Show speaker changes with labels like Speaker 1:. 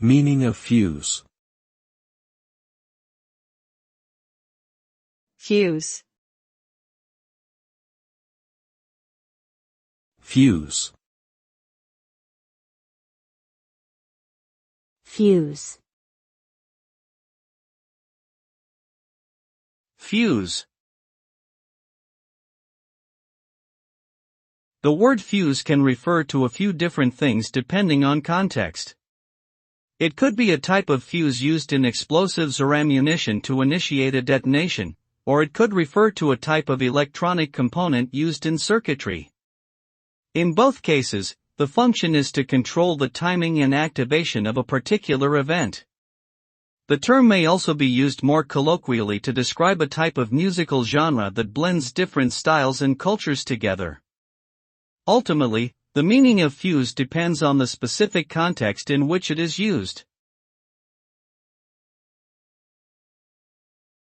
Speaker 1: Meaning of fuse.
Speaker 2: Fuse.
Speaker 1: Fuse.
Speaker 3: Fuse.
Speaker 4: Fuse. The word fuse can refer to a few different things depending on context. It could be a type of fuse used in explosives or ammunition to initiate a detonation, or it could refer to a type of electronic component used in circuitry. In both cases, the function is to control the timing and activation of a particular event. The term may also be used more colloquially to describe a type of musical genre that blends different styles and cultures together. Ultimately, the meaning of fuse depends on the specific context in which it is used.